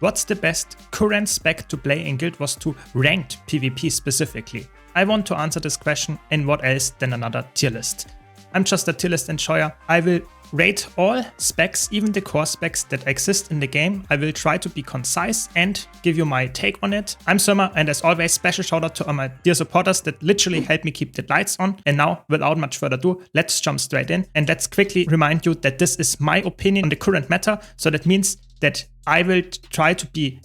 What's the best current spec to play in Guild Wars 2 ranked PvP specifically? I want to answer this question, and what else than another tier list. I'm just a tier list enjoyer. I will rate all specs, even the core specs that exist in the game. I will try to be concise and give you my take on it. I'm Mesmer, and as always, special shout out to all my dear supporters that literally help me keep the lights on. And now, without much further ado, let's jump straight in, and let's quickly remind you that this is my opinion on the current meta. So that means that I will try to be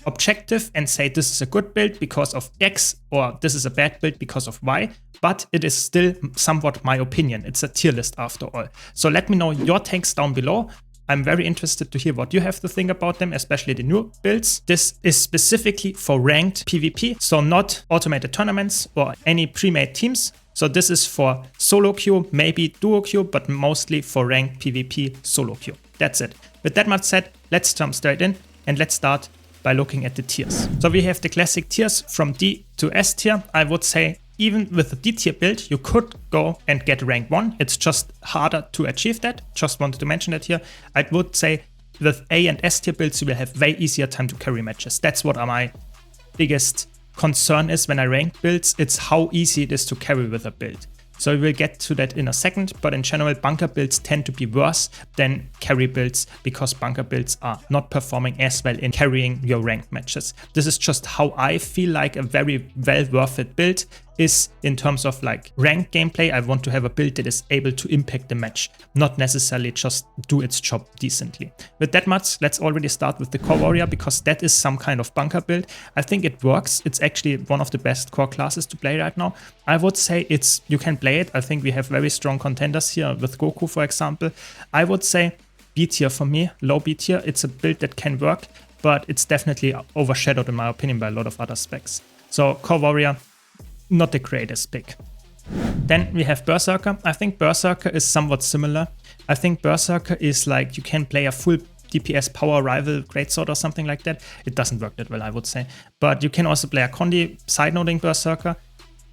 objective and say this is a good build because of X, or this is a bad build because of Y, but it is still somewhat my opinion. It's a tier list after all. So let me know your takes down below. I'm very interested to hear what you have to think about them, especially the new builds. This is specifically for ranked PvP, so not automated tournaments or any pre-made teams. So this is for solo queue, maybe duo queue, but mostly for ranked PvP solo queue. That's it. With that much said, let's jump straight in and let's start by looking at the tiers. So we have the classic tiers from D to S tier. I would say even with the D tier build, you could go and get rank 1. It's just harder to achieve that. Just wanted to mention that here. I would say with A and S tier builds, you will have way easier time to carry matches. That's what my biggest concern is when I rank builds. It's how easy it is to carry with a build. So we will get to that in a second, but in general, bunker builds tend to be worse than carry builds because bunker builds are not performing as well in carrying your ranked matches. This is just how I feel like a very well worth it build is in terms of like ranked gameplay. I want to have a build that is able to impact the match, not necessarily just do its job decently. With that much, let's already start with the core warrior because that is some kind of bunker build. I think it works. It's actually one of the best core classes to play right now. I would say you can play it. I think we have very strong contenders here with Goku, for example. I would say B tier for me, low B tier. It's a build that can work, but it's definitely overshadowed in my opinion by a lot of other specs. So core warrior, not the greatest pick. Then we have Berserker. I think Berserker is somewhat similar. I think Berserker is like you can play a full DPS power rival greatsword or something like that. It doesn't work that well, I would say. But you can also play a Condi side-noting Berserker.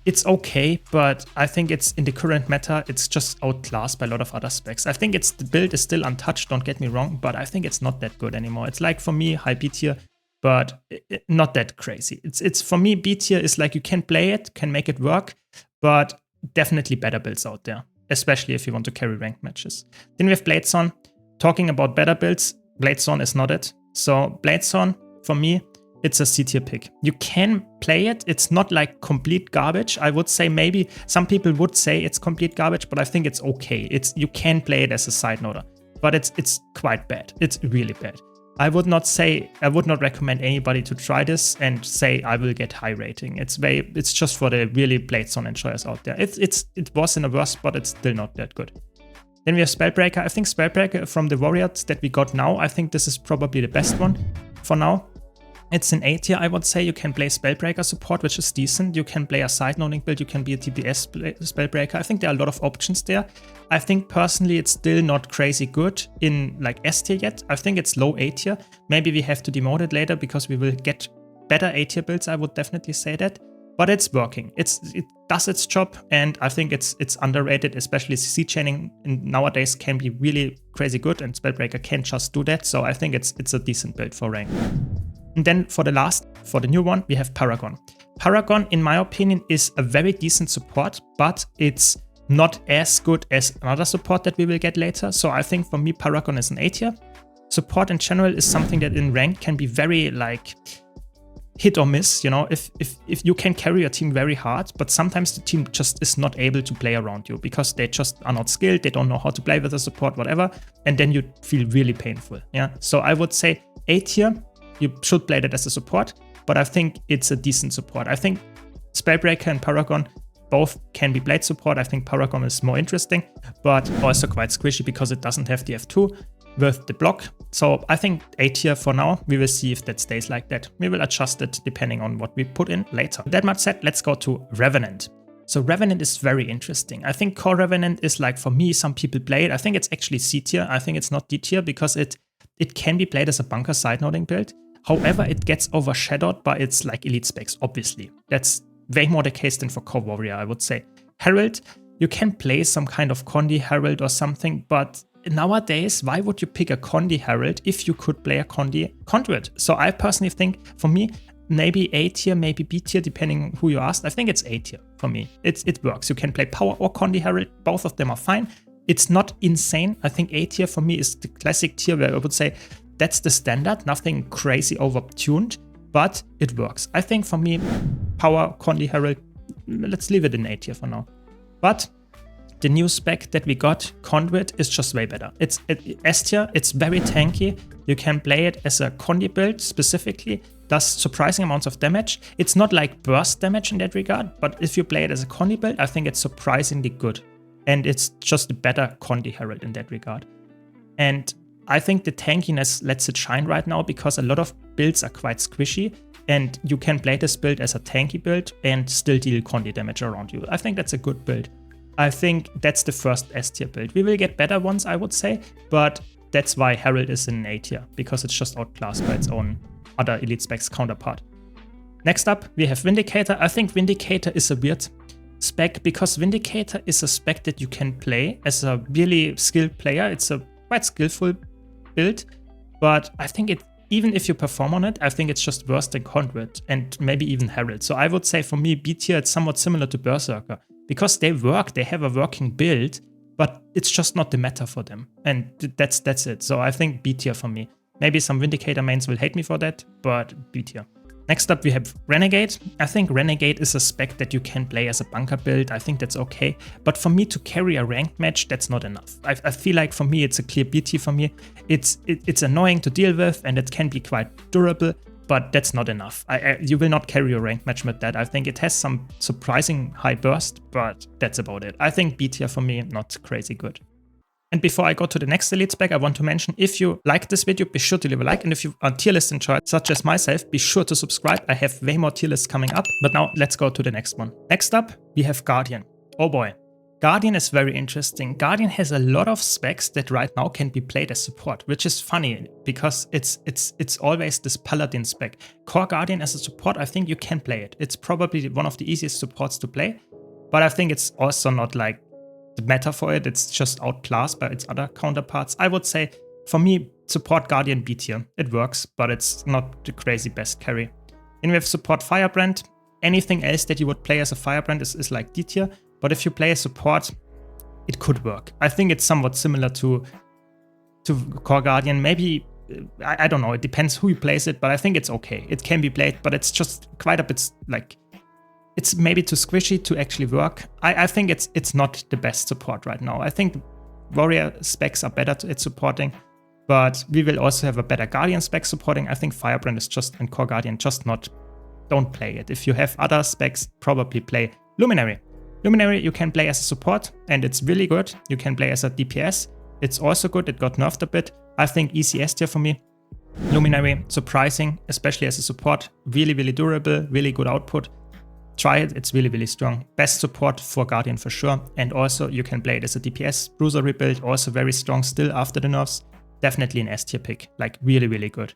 It's okay, but I think it's in the current meta, it's just outclassed by a lot of other specs. I think the build is still untouched, don't get me wrong, but I think it's not that good anymore. It's like for me, high B tier, but not that crazy. It's for me, B tier is like you can play it, can make it work, but definitely better builds out there, especially if you want to carry ranked matches. Then we have Bladezorn. Talking about better builds, Bladezorn is not it. So Bladezorn, for me, it's a C tier pick. You can play it. It's not like complete garbage. I would say maybe some people would say it's complete garbage, but I think it's okay. You can play it as a side noter, but it's quite bad. It's really bad. I would not recommend anybody to try this and say I will get high rating. It's just for the really Bladezorn enjoyers out there. It was in a worse spot. It's still not that good. Then we have Spellbreaker. I think Spellbreaker from the warriors that we got now, I think this is probably the best one for now. It's an A tier, I would say. You can play Spellbreaker support, which is decent. You can play a side-noting build. You can be a DPS Spellbreaker. I think there are a lot of options there. I think personally it's still not crazy good in like S tier yet. I think it's low A tier. Maybe we have to demote it later because we will get better A tier builds. I would definitely say that. But it's working. It does its job, and I think it's underrated, especially CC chaining nowadays can be really crazy good, and Spellbreaker can just do that. So I think it's a decent build for rank. And then for the new one, we have Paragon. Paragon, in my opinion, is a very decent support, but it's not as good as another support that we will get later. So I think for me, Paragon is an A tier. Support in general is something that in rank can be very like hit or miss. You know, if you can carry your team very hard, but sometimes the team just is not able to play around you because they just are not skilled. They don't know how to play with the support, whatever. And then you feel really painful. Yeah. So I would say A tier. You should play that as a support, but I think it's a decent support. I think Spellbreaker and Paragon both can be played support. I think Paragon is more interesting, but also quite squishy because it doesn't have the F2 with the block. So I think A tier for now. We will see if that stays like that. We will adjust it depending on what we put in later. With that much said, let's go to Revenant. So Revenant is very interesting. I think core Revenant is like, for me, some people play it. I think it's actually C tier. I think it's not D tier because it can be played as a bunker side-noting build. However, it gets overshadowed by its like elite specs, obviously. That's way more the case than for core warrior, I would say. Herald, you can play some kind of Condi Herald or something, but nowadays, why would you pick a Condi Herald if you could play a Condi Conduit? So I personally think, for me, maybe A tier, maybe B tier, depending who you asked. I think it's A tier for me. It works. You can play Power or Condi Herald. Both of them are fine. It's not insane. I think A tier for me is the classic tier where I would say that's the standard, nothing crazy over-tuned, but it works. I think for me, Power, Condi Herald, let's leave it in A tier for now. But the new spec that we got, Conduit, is just way better. It's S tier, it's very tanky. You can play it as a Condi build specifically, does surprising amounts of damage. It's not like burst damage in that regard, but if you play it as a Condi build, I think it's surprisingly good. And it's just a better Condi Herald in that regard. And I think the tankiness lets it shine right now because a lot of builds are quite squishy and you can play this build as a tanky build and still deal Condi damage around you. I think that's a good build. I think that's the first S tier build. We will get better ones, I would say, but that's why Herald is in A tier, because it's just outclassed by its own other elite specs counterpart. Next up, we have Vindicator. I think Vindicator is a weird spec because Vindicator is a spec that you can play as a really skilled player. It's a quite skillful build, but I think it, even if you perform on it, I think it's just worse than Conduit and maybe even Herald. So I would say for me, B tier, it's somewhat similar to Berserker because they work, they have a working build, but it's just not the meta for them. And that's it. So I think B tier for me. Maybe some Vindicator mains will hate me for that, but B tier. Next up, we have Renegade. I think Renegade is a spec that you can play as a bunker build. I think that's okay. But for me to carry a ranked match, that's not enough. I feel like for me, it's a clear B tier for me. It's annoying to deal with and it can be quite durable, but that's not enough. You will not carry a ranked match with that. I think it has some surprising high burst, but that's about it. I think B tier for me, not crazy good. And before I go to the next elite spec, I want to mention, if you like this video, be sure to leave a like. And if you are tier list enjoyed, such as myself, be sure to subscribe. I have way more tier lists coming up. But now let's go to the next one. Next up, we have Guardian. Oh boy. Guardian is very interesting. Guardian has a lot of specs that right now can be played as support, which is funny because it's always this Paladin spec. Core Guardian as a support, I think you can play it. It's probably one of the easiest supports to play. But I think it's also not like the meta for it, it's just outclassed by its other counterparts. I would say, for me, support Guardian B tier. It works, but it's not the crazy best carry. Then we have support Firebrand. Anything else that you would play as a Firebrand is like D tier, but if you play a support, it could work. I think it's somewhat similar to Core Guardian. Maybe, I don't know, it depends who you plays it, but I think it's okay. It can be played, but it's just quite a bit like, it's maybe too squishy to actually work. I think it's not the best support right now. I think Warrior specs are better at supporting, but we will also have a better Guardian spec supporting. I think Firebrand is just, and Core Guardian, just not, don't play it. If you have other specs, probably play Luminary. Luminary you can play as a support, and it's really good. You can play as a DPS. It's also good, it got nerfed a bit. I think ECS tier for me. Luminary, surprising, especially as a support. Really, really durable, really good output. Try it, it's really, really strong. Best support for Guardian for sure. And also you can play it as a DPS. bruiser-build, also very strong still after the nerfs. Definitely an S tier pick, like really, really good.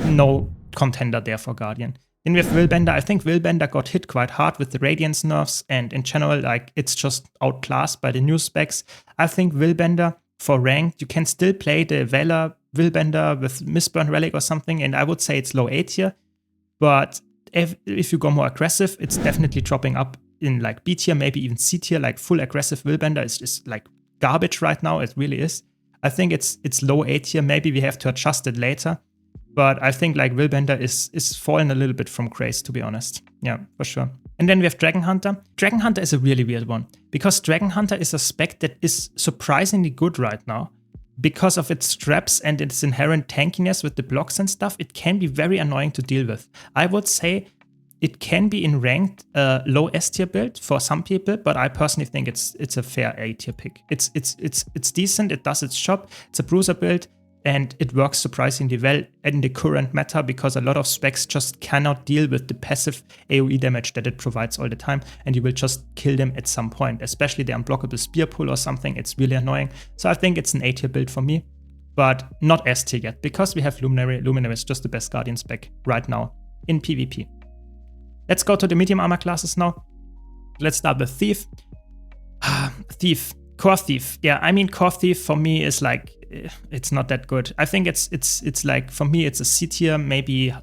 No contender there for Guardian. Then we have Willbender. I think Willbender got hit quite hard with the Radiance nerfs, and in general, like, it's just outclassed by the new specs. I think Willbender for ranked, you can still play the Valor Willbender with Mistburn Relic or something, and I would say it's low A tier. But if you go more aggressive, it's definitely dropping up in like B tier, maybe even C tier. Like full aggressive Willbender is just like garbage right now. It really is. I think it's low A tier. Maybe we have to adjust it later. But I think like Willbender is falling a little bit from grace, to be honest. Yeah, for sure. And then we have Dragon Hunter. Dragon Hunter is a really weird one because Dragon Hunter is a spec that is surprisingly good right now. Because of its traps and its inherent tankiness with the blocks and stuff, it can be very annoying to deal with. I would say it can be in ranked low S tier build for some people, but I personally think it's a fair A tier pick. It's decent, it does its job, it's a bruiser build, and it works surprisingly well in the current meta because a lot of specs just cannot deal with the passive AoE damage that it provides all the time, and you will just kill them at some point, especially the unblockable spear pull or something. It's really annoying. So I think it's an A tier build for me, but not S tier yet because we have Luminary. Luminary is just the best Guardian spec right now in PvP. Let's go to the medium armor classes now. Let's start with Thief. Thief. Core Thief. Yeah, I mean, Core Thief for me is like, it's not that good. I think it's like, for me, it's a C tier, maybe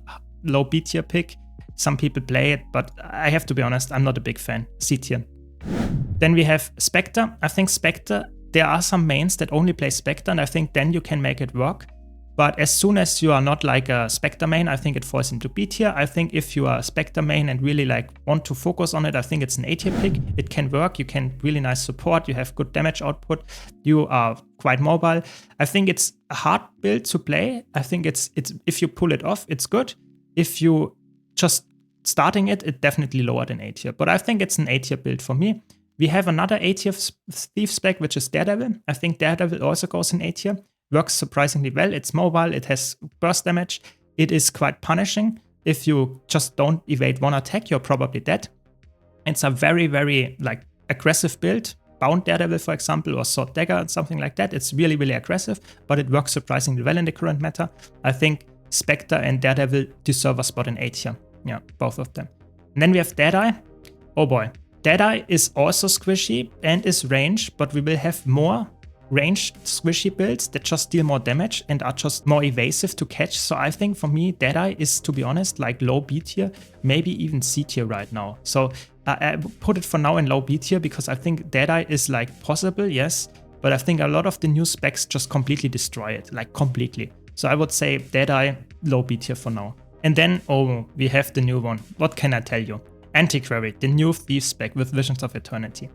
low B tier pick. Some people play it, but I have to be honest, I'm not a big fan. C tier. Then we have Spectre. I think Spectre, there are some mains that only play Spectre, and I think then you can make it work. But as soon as you are not like a Spectre main, I think it falls into B tier. I think if you are a Spectre main and really like want to focus on it, I think it's an A tier pick. It can work. You can really nice support. You have good damage output. You are quite mobile. I think it's a hard build to play. I think it's if you pull it off, it's good. If you just starting it definitely lower than A tier. But I think it's an A tier build for me. We have another A tier Thief spec, which is Daredevil. I think Daredevil also goes in A tier. Works surprisingly well. It's mobile, it has burst damage, it is quite punishing. If you just don't evade one attack, you're probably dead. It's a very, very like aggressive build. Bound Daredevil, for example, or Sword Dagger and something like that. It's really, really aggressive, but it works surprisingly well in the current meta. I think Spectre and Daredevil deserve a spot in A tier. Yeah, both of them. And then we have Deadeye. Oh boy. Deadeye is also squishy and is ranged, but we will have more ranged squishy builds that just deal more damage and are just more evasive to catch. So I think for me, Deadeye is, to be honest, like low B tier, maybe even C tier right now. So I put it for now in low B tier because I think Deadeye is like possible, yes, but I think a lot of the new specs just completely destroy it, like completely. So I would say Deadeye, low B tier for now. And then, oh, we have the new one. What can I tell you? Antiquary, the new Thief spec with Visions of Eternity.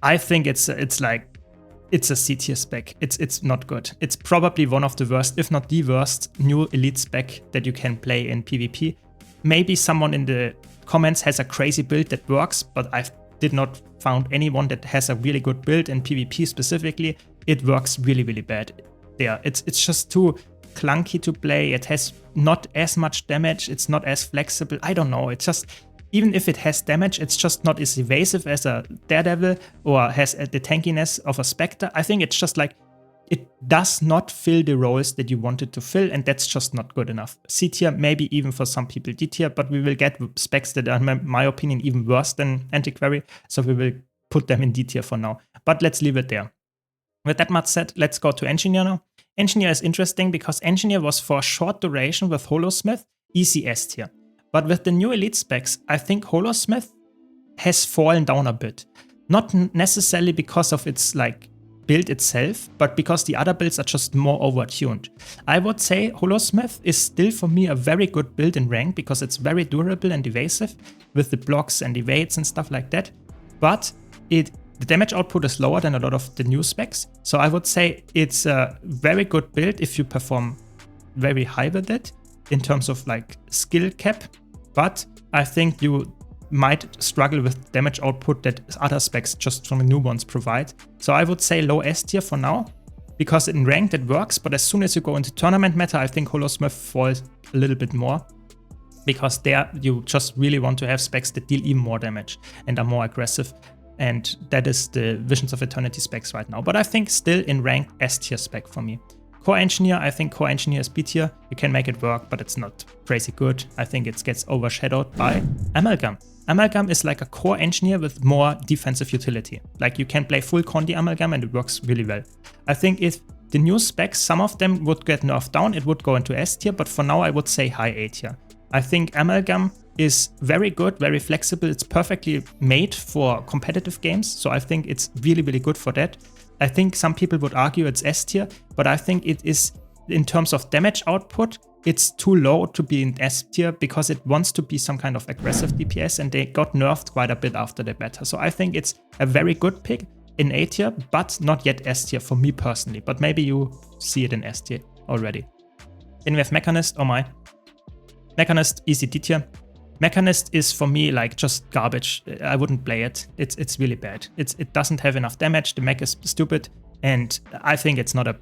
I think it's a C tier spec. It's not good. It's probably one of the worst, if not the worst, new elite spec that you can play in PvP. Maybe someone in the comments has a crazy build that works, but I did not found anyone that has a really good build in PvP specifically. It works really, really bad there. It's just too clunky to play. It has not as much damage. It's not as flexible. I don't know. It's just, even if it has damage, it's just not as evasive as a Daredevil or has the tankiness of a Spectre. I think it's just like, it does not fill the roles that you want it to fill, and that's just not good enough. C tier, maybe even for some people D tier, but we will get specs that are, in my opinion, even worse than Antiquary, so we will put them in D tier for now. But let's leave it there. With that much said, let's go to Engineer now. Engineer is interesting because Engineer was for a short duration with Holosmith, easy S tier. But with the new elite specs, I think Holosmith has fallen down a bit. Not necessarily because of its like build itself, but because the other builds are just more overtuned. I would say Holosmith is still for me a very good build in rank because it's very durable and evasive with the blocks and evades and stuff like that. But the damage output is lower than a lot of the new specs. So I would say it's a very good build if you perform very high with it in terms of like skill cap, but I think you might struggle with damage output that other specs just from the new ones provide. So I would say low S tier for now, because in ranked it works, but as soon as you go into tournament meta, I think Holosmith falls a little bit more, because there you just really want to have specs that deal even more damage and are more aggressive, and that is the Visions of Eternity specs right now. But I think still in ranked S tier spec for me. Core Engineer, I think Core Engineer is B tier. You can make it work, but it's not crazy good. I think it gets overshadowed by Amalgam. Amalgam is like a Core Engineer with more defensive utility. Like you can play full Condi Amalgam and it works really well. I think if the new specs, some of them would get nerfed down, it would go into S tier, but for now I would say high A tier. I think Amalgam is very good, very flexible. It's perfectly made for competitive games, so I think it's really, really good for that. I think some people would argue it's S tier, but I think it is, in terms of damage output, it's too low to be in S tier because it wants to be some kind of aggressive DPS, and they got nerfed quite a bit after the beta. So I think it's a very good pick in A tier, but not yet S tier for me personally. But maybe you see it in S tier already. Then we have Mechanist. Oh my. Mechanist, easy D tier. Mechanist is for me like just garbage. I wouldn't play it. It's really bad. It doesn't have enough damage. The mech is stupid, and I think it's not a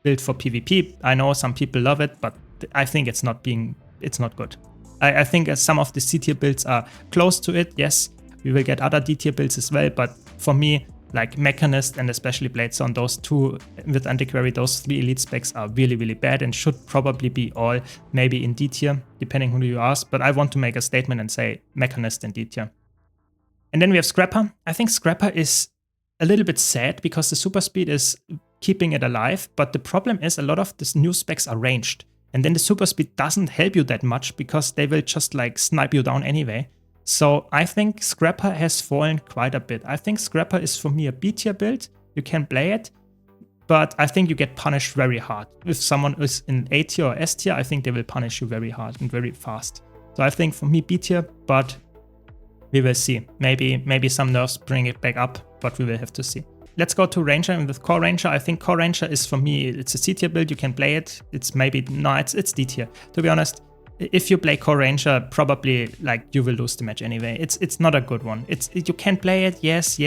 build for PvP. I know some people love it, but I think it's not good. I think some of the C tier builds are close to it. Yes, we will get other D tier builds as well, but for me, like Mechanist and especially Bladezone, those two with Antiquary, those three elite specs are really, really bad and should probably be all maybe in D tier, depending who you ask. But I want to make a statement and say Mechanist in D tier. And then we have Scrapper. I think Scrapper is a little bit sad because the super speed is keeping it alive, but the problem is a lot of these new specs are ranged. And then the super speed doesn't help you that much because they will just like snipe you down anyway. So I think Scrapper has fallen quite a bit. I think Scrapper is for me a B tier build. You can play it, but I think you get punished very hard. If someone is in A tier or S tier, I think they will punish you very hard and very fast. So I think for me B tier, but we will see. Maybe some nerfs bring it back up, but we will have to see. Let's go to Ranger, and with Core Ranger, I think Core Ranger is for me, it's a C tier build, you can play it. It's maybe, no, it's D tier. To be honest, if you play Core Ranger, probably like you will lose the match anyway. It's not a good one. You can play it, yes,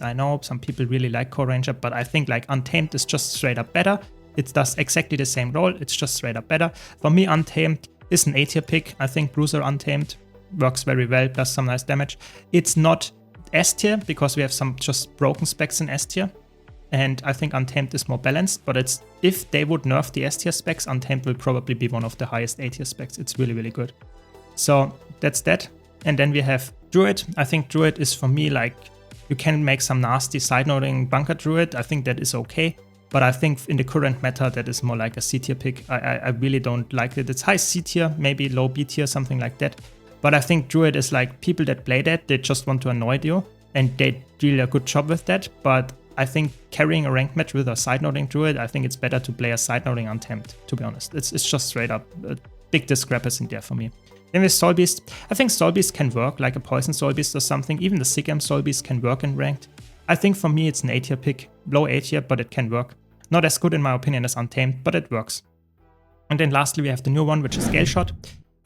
I know some people really like Core Ranger, but I think like Untamed is just straight up better. It does exactly the same role, it's just straight up better. For me, Untamed is an A tier pick. I think Bruiser Untamed works very well, does some nice damage. It's not S tier because we have some just broken specs in S tier, and I think Untamed is more balanced, but it's, if they would nerf the S tier specs, Untamed will probably be one of the highest A tier specs. It's really, really good. So that's that. And then we have Druid. I think Druid is for me like, you can make some nasty side-noting bunker Druid. I think that is okay, but I think in the current meta that is more like a C tier pick. I really don't like it. It's high C tier, maybe low B tier, something like that. But I think Druid is like, people that play that, they just want to annoy you, and they do a good job with that. But I think carrying a ranked match with a side-noting Druid, I think it's better to play a side-noting Untamed, to be honest. It's just straight up a big discrepancy there for me. Then with Soul Beast, I think Soul Beast can work, like a Poison Soul Beast or something. Even the Sigam Soul Beast can work in ranked. I think for me it's an A tier pick, low A tier, but it can work. Not as good in my opinion as Untamed, but it works. And then lastly we have the new one, which is Gale Shot.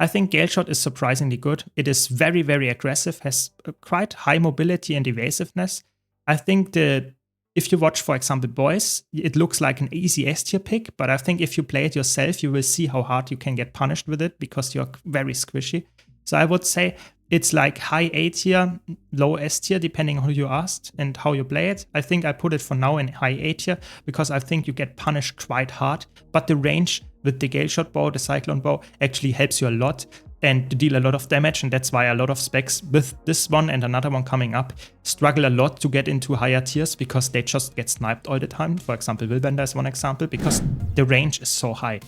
I think Gale Shot is surprisingly good. It is very, very aggressive, has quite high mobility and evasiveness. I think if you watch, for example, Boys, it looks like an easy S tier pick, but I think if you play it yourself, you will see how hard you can get punished with it because you're very squishy. So I would say it's like high A tier, low S tier, depending on who you asked and how you play it. I think I put it for now in high A tier because I think you get punished quite hard, but the range with the Gale Shot bow, the Cyclone bow, actually helps you a lot and to deal a lot of damage, and that's why a lot of specs with this one and another one coming up struggle a lot to get into higher tiers because they just get sniped all the time. For example, Willbender is one example because the range is so high.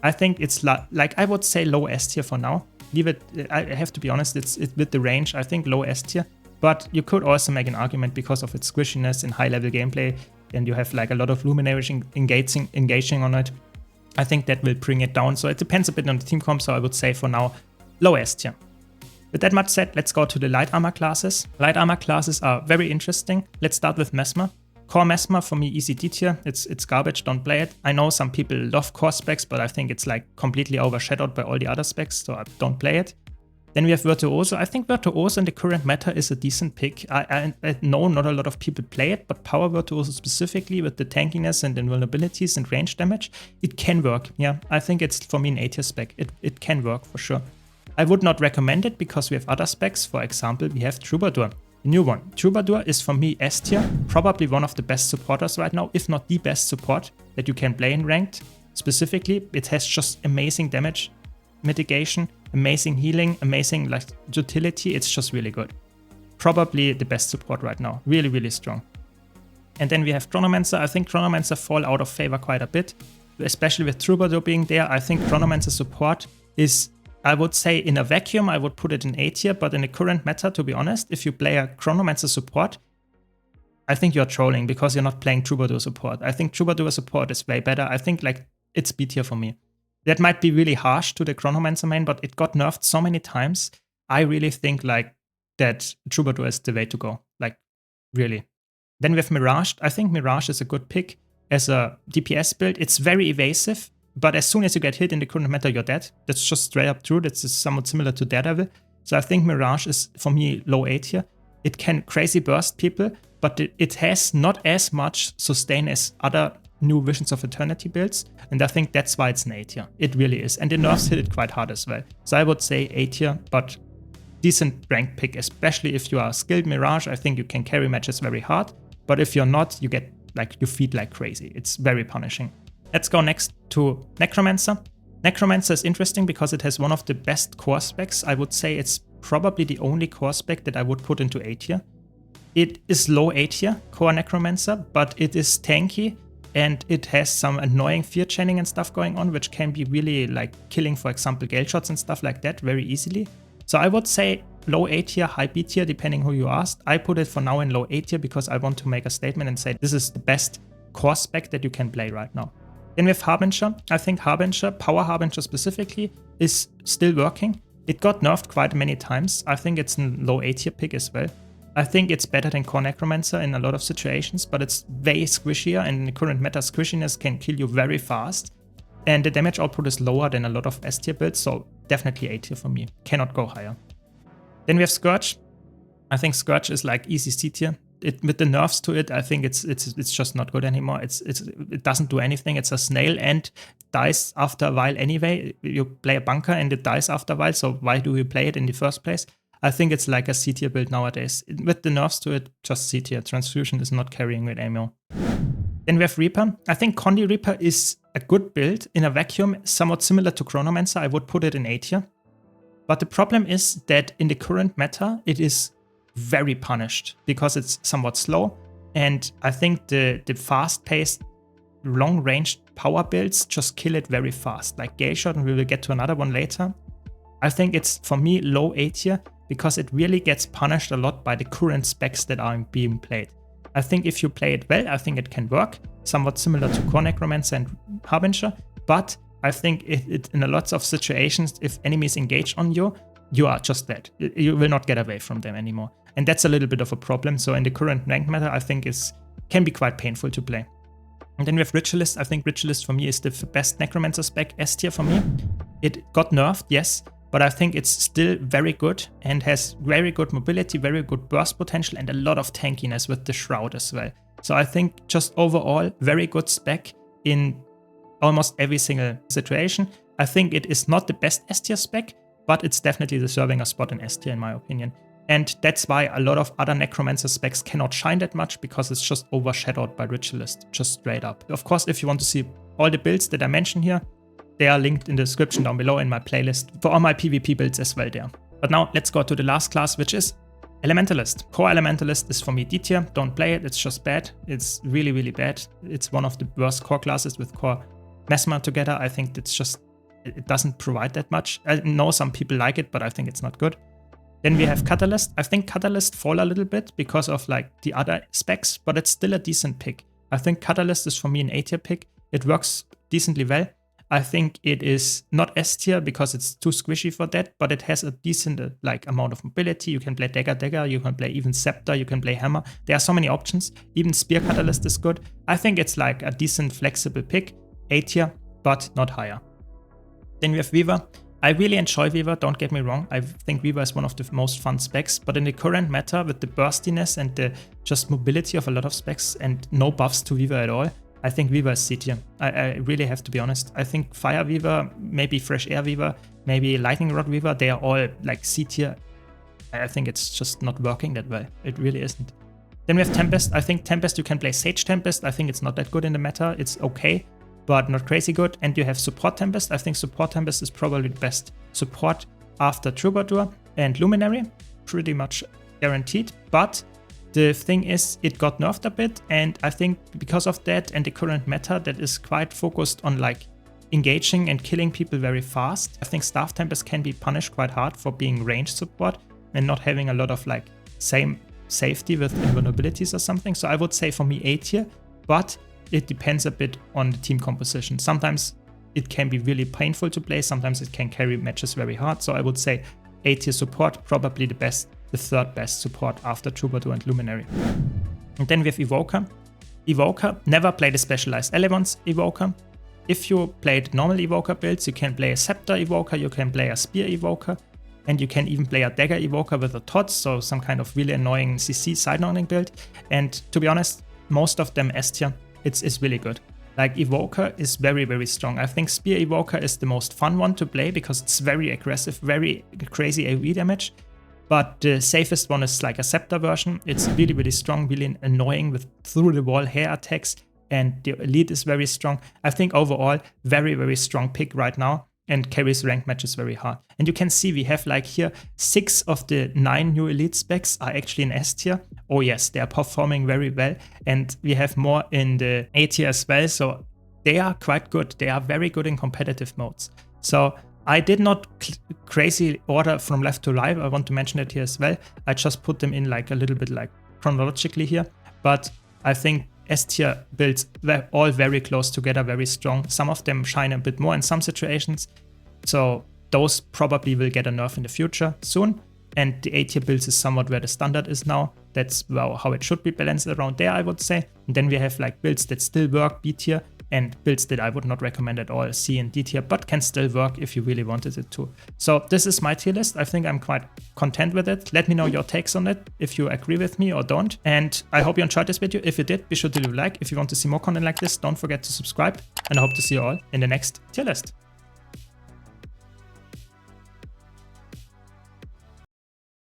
I think it's like I would say low S tier for now. Leave it, I have to be honest, it's with the range, I think low S tier, but you could also make an argument because of its squishiness in high level gameplay, and you have like a lot of luminaries engaging on it. I think that will bring it down. So it depends a bit on the team comp. So I would say for now, low S tier. With that much said, let's go to the light armor classes. Light armor classes are very interesting. Let's start with Mesmer. Core Mesmer for me, easy D tier. It's garbage, don't play it. I know some people love core specs, but I think it's like completely overshadowed by all the other specs, so I don't play it. Then we have Virtuoso. I think Virtuoso in the current meta is a decent pick. I know not a lot of people play it, but Power Virtuoso specifically with the tankiness and invulnerabilities and range damage, it can work. Yeah, I think it's for me an A tier spec. It can work for sure. I would not recommend it because we have other specs. For example, we have Troubadour, a new one. Troubadour is for me S tier, probably one of the best supporters right now, if not the best support that you can play in ranked. Specifically, it has just amazing damage mitigation, amazing healing, amazing like utility. It's just really good. Probably the best support right now. Really, really strong. And then we have Chronomancer. I think Chronomancer fall out of favor quite a bit, especially with Troubadour being there. I think Chronomancer support is, I would say in a vacuum, I would put it in A tier, but in the current meta, to be honest, if you play a Chronomancer support, I think you're trolling because you're not playing Troubadour support. I think Troubadour support is way better. I think like it's B tier for me. That might be really harsh to the Chronomancer main, but it got nerfed so many times. I really think like that Troubadour is the way to go. Like really. Then we have Mirage. I think Mirage is a good pick as a DPS build. It's very evasive, but as soon as you get hit in the current meta, you're dead. That's just straight up true. That's somewhat similar to Daredevil. So I think Mirage is for me low A tier. It can crazy burst people, but it has not as much sustain as other new Visions of Eternity builds, and I think that's why it's an A tier. It really is, and the nerfs hit it quite hard as well. So I would say A tier, but decent rank pick, especially if you are skilled Mirage. I think you can carry matches very hard, but if you're not, you get like, you feed like crazy. It's very punishing. Let's go next to Necromancer. Necromancer is interesting because it has one of the best core specs. I would say it's probably the only core spec that I would put into A tier. It is low A tier, core Necromancer, but it is tanky and it has some annoying fear chaining and stuff going on, which can be really like killing, for example, gale shots and stuff like that very easily. So I would say low A tier, high B tier, depending who you asked. I put it for now in low A tier because I want to make a statement and say this is the best core spec that you can play right now. Then we have Harbinger. I think Harbinger, Power Harbinger specifically, is still working. It got nerfed quite many times. I think it's a low A tier pick as well. I think it's better than core Necromancer in a lot of situations, but it's way squishier, and in the current meta, squishiness can kill you very fast. And the damage output is lower than a lot of S tier builds, so definitely A tier for me. Cannot go higher. Then we have Scourge. I think Scourge is like easy C tier. With the nerfs to it, I think it's just not good anymore. It doesn't do anything. It's a snail and dies after a while anyway. You play a bunker and it dies after a while, so why do you play it in the first place? I think it's like a C tier build nowadays. With the nerfs to it, just C tier. Transfusion is not carrying with MMO. Then we have Reaper. I think Condi Reaper is a good build in a vacuum, somewhat similar to Chronomancer. I would put it in A tier. But the problem is that in the current meta, it is very punished because it's somewhat slow. And I think the fast-paced, long-ranged power builds just kill it very fast. Like Gale Shot, and we will get to another one later. I think it's, for me, low A tier because it really gets punished a lot by the current specs that are being played. I think if you play it well, I think it can work, somewhat similar to core Necromancer and Harbinger, but I think in a lot of situations, if enemies engage on you, you are just dead. You will not get away from them anymore. And that's a little bit of a problem. So in the current ranked meta, I think can be quite painful to play. And then we have Ritualist. I think Ritualist for me is the best Necromancer spec, S tier for me. It got nerfed, yes, but I think it's still very good and has very good mobility, very good burst potential, and a lot of tankiness with the Shroud as well. So I think just overall, very good spec in almost every single situation. I think it is not the best S tier spec, but it's definitely deserving a spot in S tier in my opinion. And that's why a lot of other Necromancer specs cannot shine that much, because it's just overshadowed by Ritualist, just straight up. Of course, if you want to see all the builds that I mentioned here, they are linked in the description down below in my playlist for all my PvP builds as well there. But now let's go to the last class, which is Elementalist. Core Elementalist is for me D tier. Don't play it, it's just bad. It's really, really bad. It's one of the worst core classes with core Mesmer together. I think it's just, it doesn't provide that much. I know some people like it, but I think it's not good. Then we have Catalyst. I think Catalyst fall a little bit because of like the other specs, but it's still a decent pick. I think Catalyst is for me an A tier pick. It works decently well. I think it is not S tier because it's too squishy for that, but it has a decent like amount of mobility. You can play Dagger, you can play even Scepter, you can play Hammer. There are so many options. Even Spear Catalyst is good. I think it's like a decent flexible pick. A tier, but not higher. Then we have Weaver. I really enjoy Weaver, don't get me wrong. I think Weaver is one of the most fun specs, but in the current meta with the burstiness and the just mobility of a lot of specs and no buffs to Weaver at all, I think Weaver is C tier. I really have to be honest. I think Fire Weaver, maybe Fresh Air Weaver, maybe Lightning Rod Weaver, they are all like C tier. I think it's just not working that well. It really isn't. Then we have Tempest. I think Tempest, you can play Sage Tempest. I think it's not that good in the meta. It's okay, but not crazy good. And you have Support Tempest. I think Support Tempest is probably the best support after Troubadour and Luminary. Pretty much guaranteed, but the thing is, it got nerfed a bit, and I think because of that and the current meta that is quite focused on like engaging and killing people very fast, I think Staff Tempest can be punished quite hard for being ranged support and not having a lot of like same safety with invulnerabilities or something. So I would say for me A tier, but it depends a bit on the team composition. Sometimes it can be really painful to play, sometimes it can carry matches very hard. So I would say A tier support, probably the third best support after Troubadour and Luminary. And then we have Evoker. Evoker, never played a specialized Elements Evoker. If you played normal Evoker builds, you can play a Scepter Evoker, you can play a Spear Evoker, and you can even play a Dagger Evoker with a TOTS, so some kind of really annoying CC side-loading build. And to be honest, most of them S tier, it's really good. Like Evoker is very, very strong. I think Spear Evoker is the most fun one to play because it's very aggressive, very crazy AoE damage. But the safest one is like a Scepter version. It's really, really strong, really annoying with through-the-wall hair attacks, and the Elite is very strong. I think overall, very, very strong pick right now and carries ranked matches very hard. And you can see we have like here 6 of the 9 new Elite specs are actually in S tier. oh yes, they are performing very well. And we have more in the A tier as well. So they are quite good. They are very good in competitive modes. So I did not crazy order from left to right. I want to mention it here as well. I just put them in like a little bit like chronologically here. But I think S tier builds were all very close together, very strong. Some of them shine a bit more in some situations. So those probably will get a nerf in the future soon. And the A tier builds is somewhat where the standard is now. That's how it should be balanced around there, I would say. And then we have like builds that still work, B tier, and builds that I would not recommend at all, C and D tier, but can still work if you really wanted it to. So this is my tier list. I think I'm quite content with it. Let me know your takes on it, if you agree with me or don't. And I hope you enjoyed this video. If you did, be sure to leave a like. If you want to see more content like this, don't forget to subscribe. And I hope to see you all in the next tier list.